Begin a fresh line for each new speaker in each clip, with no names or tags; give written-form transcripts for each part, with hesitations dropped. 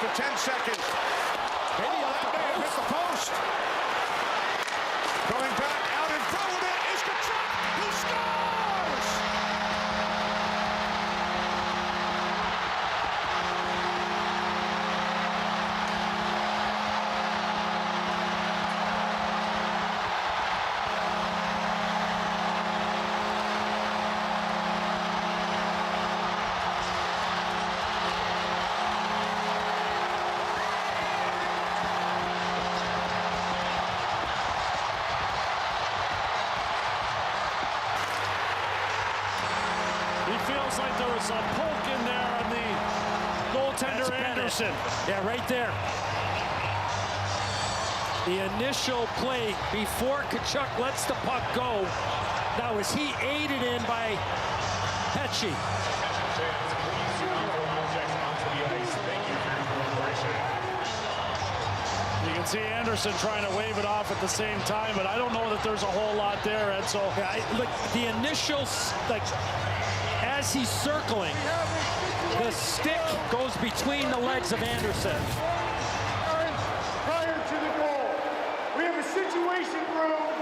to 10 seconds. Maybe that may have hit the post. Going back out in front of it is Kachuk, who scores!
Feels like there was a poke in there on the goaltender Anderson.
Yeah, right there. The initial play before Kachuk lets the puck go. Now, was he aided in by Pesci?
You can see Anderson trying to wave it off at the same time, but I don't know that there's a whole lot there, Ed. So
yeah, look, the initial, like, as he's circling, the stick goes between the legs of Anderson.
Prior to the goal, we have a situation room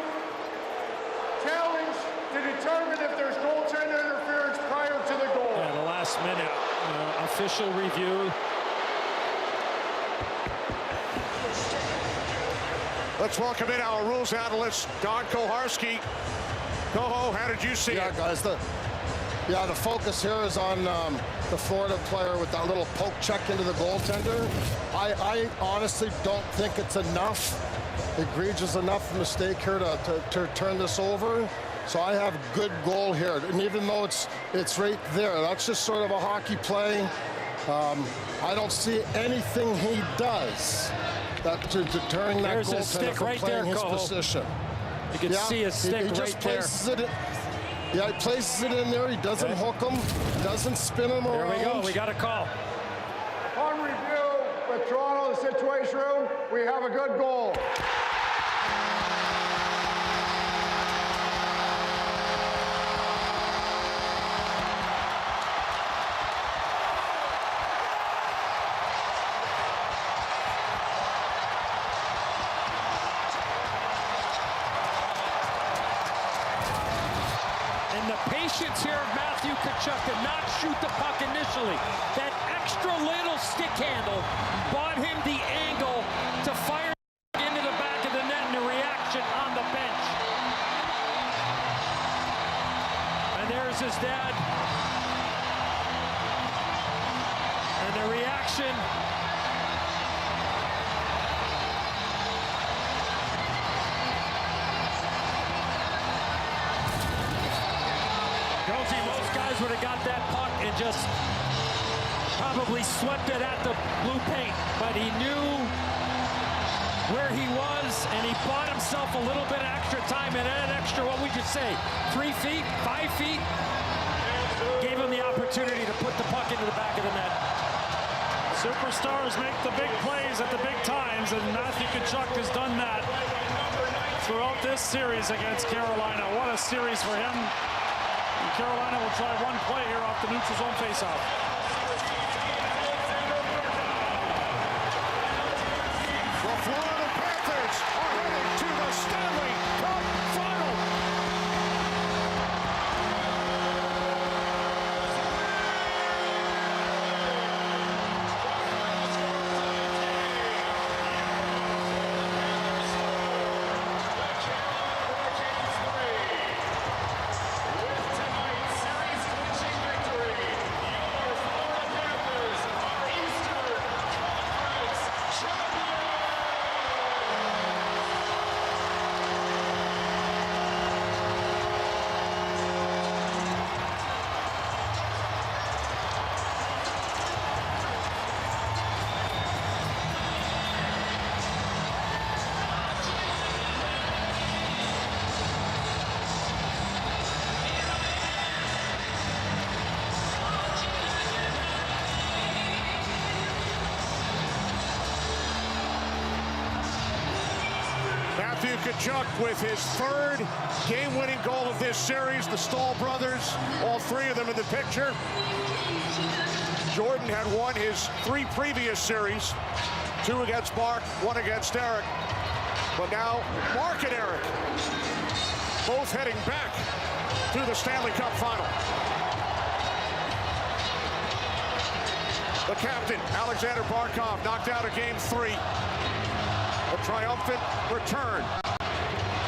challenge to determine if there's goaltender interference prior to the goal.
Yeah, the last minute official review.
Let's welcome in our rules analyst, Don Koharski. Koho, how did you see it?
Yeah, guys, the focus here is on the Florida player with that little poke check into the goaltender. I honestly don't think it's enough, egregious enough mistake here to turn this over. So I have good goal here. And even though it's right there, that's just sort of a hockey play. I don't see anything he does to deterring that goaltender from playing his position.
You can see his stick right there.
Yeah, he places it in there. He doesn't hook him, doesn't spin him around.
There we go. We got a call.
On review with Toronto, the situation room, we have a good goal.
Patience here of Matthew Kachuk to not shoot the puck initially. That extra little stick handle bought him the angle to fire into the back of the net and a reaction on the bench. And there's his dad. And the reaction. Most guys would have got that puck and just probably swept it at the blue paint, but he knew where he was, and he bought himself a little bit of extra time, and an extra, what would you say, 3 feet, 5 feet? Gave him the opportunity to put the puck into the back of the net.
Superstars make the big plays at the big times, and Matthew Kachuk has done that throughout this series against Carolina. What a series for him. Carolina will try one play here off the neutral zone faceoff.
The Florida Panthers are headed to the Stanley Cup Final. Matthew Kachuk with his third game-winning goal of this series. The Stahl brothers, all three of them in the picture. Jordan had won his 3 previous series, 2 against Mark, 1 against Eric. But now Mark and Eric both heading back to the Stanley Cup final. The captain, Alexander Barkov, knocked out of Game 3. A triumphant return.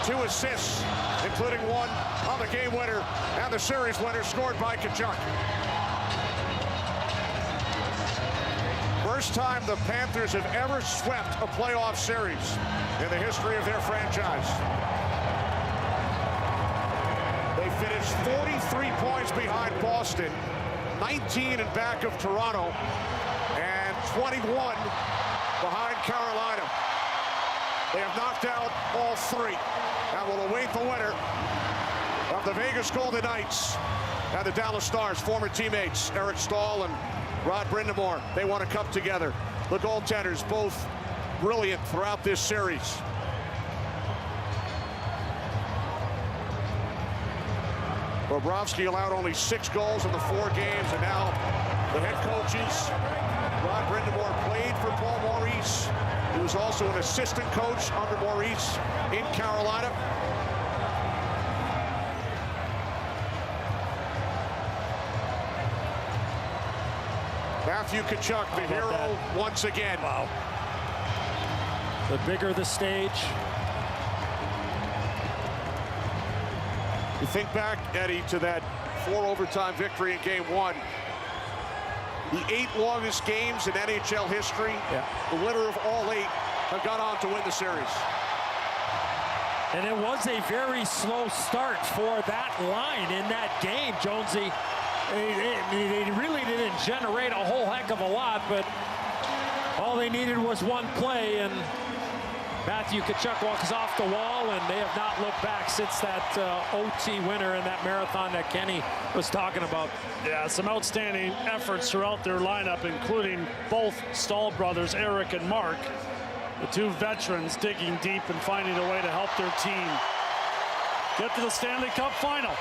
2 assists, including 1 on the game winner and the series winner scored by Tkachuk. First time the Panthers have ever swept a playoff series in the history of their franchise. They finished 43 points behind Boston, 19 in back of Toronto, and 21 behind Carolina. They have knocked out all 3 and will await the winner of the Vegas Golden Knights and the Dallas Stars, former teammates Eric Staal and Rod Brind'Amour. They won a cup together. The goaltenders both brilliant throughout this series. Bobrovsky allowed only 6 goals in the 4 games, and now the head coaches, Rod Brind'Amour played for Paul Maurice. He was also an assistant coach under Maurice in Carolina. Matthew Tkachuk, the hero once again.
Wow. The bigger the stage.
You think back, Eddie, to that 4 overtime victory in Game 1. The 8 longest games in NHL history.
Yeah. The
winner of all 8 have gone on to win the series.
And it was a very slow start for that line in that game, Jonesy. They really didn't generate a whole heck of a lot, but all they needed was 1 play, and Matthew Tkachuk walks off the wall, and they have not looked back since that OT winner in that marathon that Kenny was talking about.
Yeah, some outstanding efforts throughout their lineup, including both Staal brothers, Eric and Mark. The 2 veterans digging deep and finding a way to help their team get to the Stanley Cup final.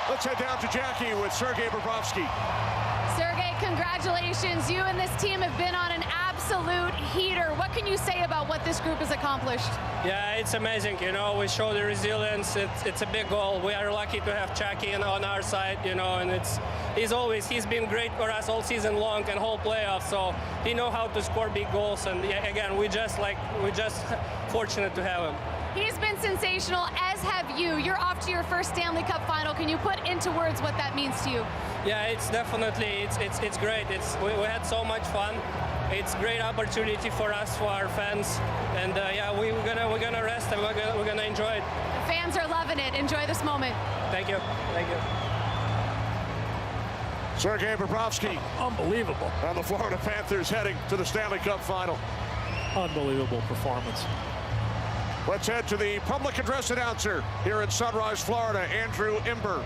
Let's head down to Jackie with Sergei Bobrovsky.
Sergei, congratulations. You and this team have been on an absolute heater. What can you say about what this group has accomplished?
Yeah, it's amazing. You know, we show the resilience. It's a big goal. We are lucky to have Chucky on our side, you know, and he's been great for us all season long and whole playoffs. So he knows how to score big goals. And yeah, again, we're just fortunate to have him.
He's been sensational, as have you. You're off to your first Stanley Cup final. Can you put into words what that means to you?
Yeah, it's definitely, it's great. We had so much fun. It's a great opportunity for us, for our fans. And yeah, we're gonna rest and we're gonna enjoy it.
The fans are loving it. Enjoy this moment.
Thank you. Thank you.
Sergei Bobrovsky.
Unbelievable.
And the Florida Panthers heading to the Stanley Cup final.
Unbelievable performance.
Let's head to the public address announcer here in Sunrise, Florida, Andrew Imber.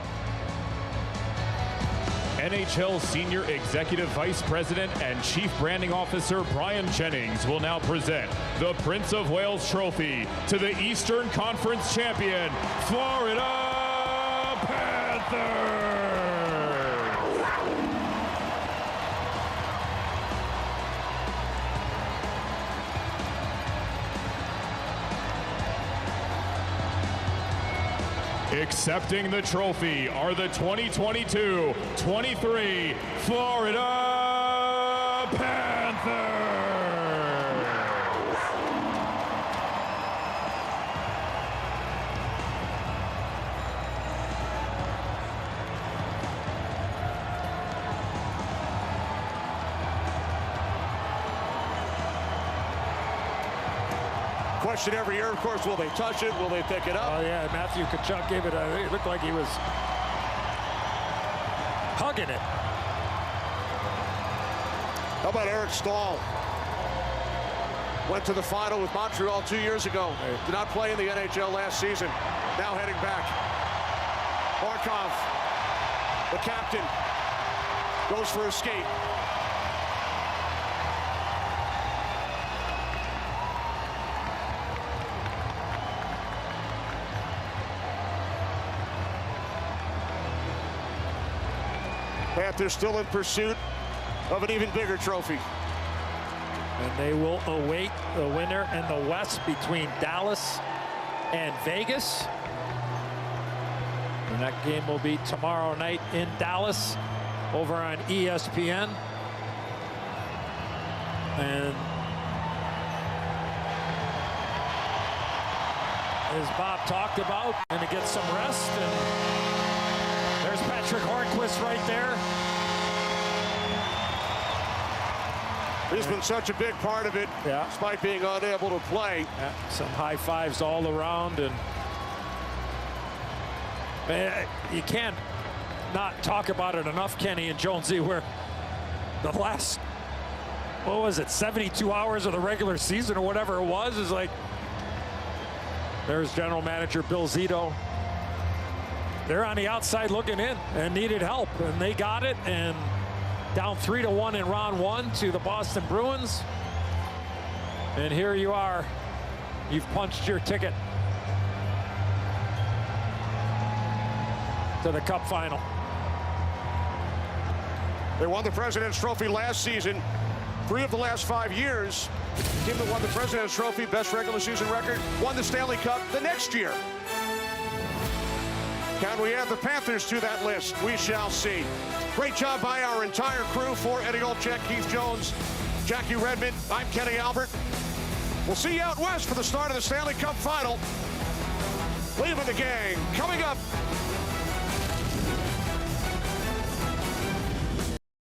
NHL Senior Executive Vice President and Chief Branding Officer Brian Jennings will now present the Prince of Wales Trophy to the Eastern Conference champion, Florida Panthers. Accepting the trophy are the 2022-23 Florida Panthers.
Question every year, of course, will they touch it? Will they pick it up?
Oh, yeah, Matthew Tkachuk gave it it looked like he was hugging it.
How about Eric Staal? Went to the final with Montreal 2 years ago. Did not play in the NHL last season. Now heading back. Barkov, the captain, goes for a skate. Panthers still in pursuit of an even bigger trophy.
And they will await the winner in the West between Dallas and Vegas. And that game will be tomorrow night in Dallas over on ESPN. And as Bob talked about, going to get some rest. And there's Patrick Hornquist right there.
He's been such a big part of it, despite being unable to play.
Some high fives all around, and you can't not talk about it enough, Kenny and Jonesy, where the last, what was it, 72 hours of the regular season or whatever it was, is like, there's general manager Bill Zito. They're on the outside looking in and needed help, and they got it, and down 3-1 in round one to the Boston Bruins. And here you are. You've punched your ticket to the Cup final.
They won the President's Trophy last season. 3 of the last 5 years, the team that won the President's Trophy, best regular season record, won the Stanley Cup the next year. Can we add the Panthers to that list? We shall see. Great job by our entire crew. For Eddie Olczyk, Keith Jones, Jackie Redmond, I'm Kenny Albert. We'll see you out west for the start of the Stanley Cup final. Leaving the gang coming up